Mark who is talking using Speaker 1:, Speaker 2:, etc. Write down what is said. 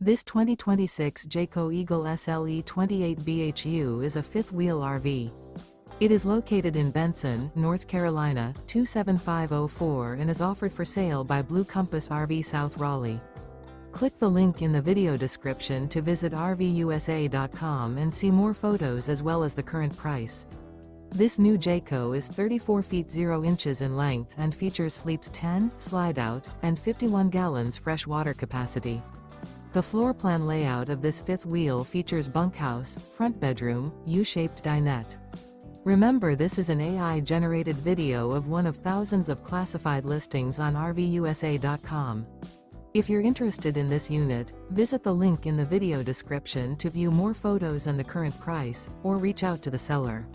Speaker 1: This 2026 Jayco Eagle SLE 28 BHU is a fifth-wheel RV. It is located in Benson, North Carolina, 27504 and is offered for sale by Blue Compass RV South Raleigh. Click the link in the video description to visit RVUSA.com and see more photos as well as the current price. This new Jayco is 34 feet 0 inches in length and features sleeps 10, Slideout, and 51 gallons fresh water capacity. The floor plan layout of this fifth wheel features bunkhouse, front bedroom, U-shaped dinette. Remember, this is an AI-generated video of one of thousands of classified listings on RVUSA.com. If you're interested in this unit, visit the link in the video description to view more photos and the current price, or reach out to the seller.